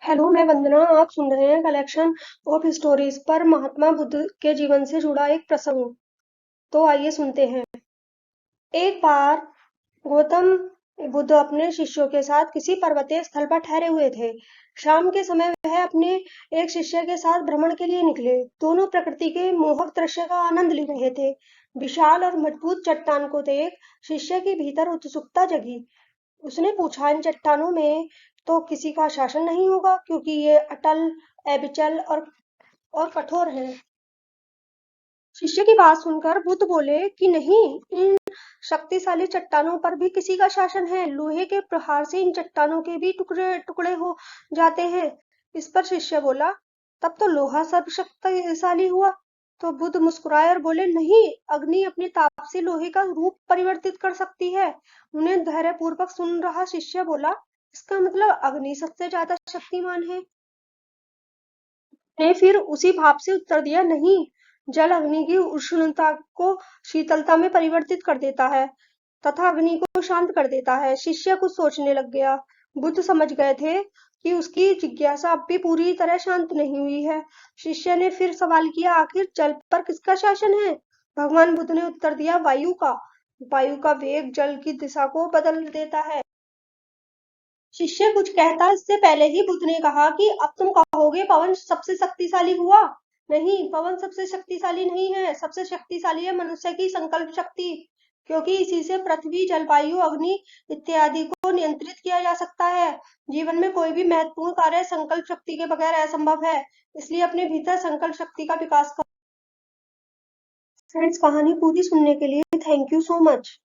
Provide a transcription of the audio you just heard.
Hello, मैं वंदना। आप सुन रहे हैं कलेक्शन ऑफ स्टोरीज पर महात्मा बुद्ध के जीवन से जुड़ा एक प्रसंग। तो आइए सुनते हैं। एक बार गौतम बुद्ध अपने शिष्यों के साथ किसी पर्वतीय स्थल पर ठहरे हुए थे। शाम के समय वह अपने एक शिष्य के साथ भ्रमण के लिए निकले। दोनों प्रकृति के मोहक दृश्य का आनंद ले रहे थे। विशाल और मजबूत चट्टान को देख शिष्य के भीतर उत्सुकता जगी। उसने पूछा, इन चट्टानों में तो किसी का शासन नहीं होगा, क्योंकि ये अटल, अविचल और कठोर हैं। शिष्य की बात सुनकर बुद्ध बोले कि नहीं, इन शक्तिशाली चट्टानों पर भी किसी का शासन है। लोहे के प्रहार से इन चट्टानों के भी टुकड़े टुकड़े हो जाते हैं। इस पर शिष्य बोला, तब तो लोहा सर्वशक्तिशाली हुआ। तो बुद्ध मुस्कुराए और बोले, नहीं, अग्नि अपने ताप से लोहे का रूप परिवर्तित कर सकती है। उन्हें धैर्यपूर्वक सुन रहा शिष्य बोला, इसका मतलब अग्नि सबसे ज्यादा शक्तिमान है। ने फिर उसी भाव से उत्तर दिया, नहीं, जल अग्नि की उष्णता को शीतलता में परिवर्तित कर देता है तथा अग्नि को शांत कर देता है। शिष्य कुछ सोचने लग गया। बुद्ध समझ गए थे कि उसकी जिज्ञासा अब भी पूरी तरह शांत नहीं हुई है। शिष्य ने फिर सवाल किया, आखिर जल पर किसका शासन है? भगवान बुद्ध ने उत्तर दिया, वायु का। वायु का वेग जल की दिशा को बदल देता है। शिष्य कुछ कहता इससे पहले ही बुद्ध ने कहा कि अब तुम कहोगे पवन सबसे शक्तिशाली हुआ। नहीं, पवन सबसे शक्तिशाली नहीं है। सबसे शक्तिशाली है मनुष्य की संकल्प शक्ति, क्योंकि इसी से पृथ्वी, जलवायु, अग्नि इत्यादि को नियंत्रित किया जा सकता है। जीवन में कोई भी महत्वपूर्ण कार्य संकल्प शक्ति के बगैर असंभव है। इसलिए अपने भीतर संकल्प शक्ति का विकास करो। फ्रेंड्स, कहानी पूरी सुनने के लिए थैंक यू सो मच।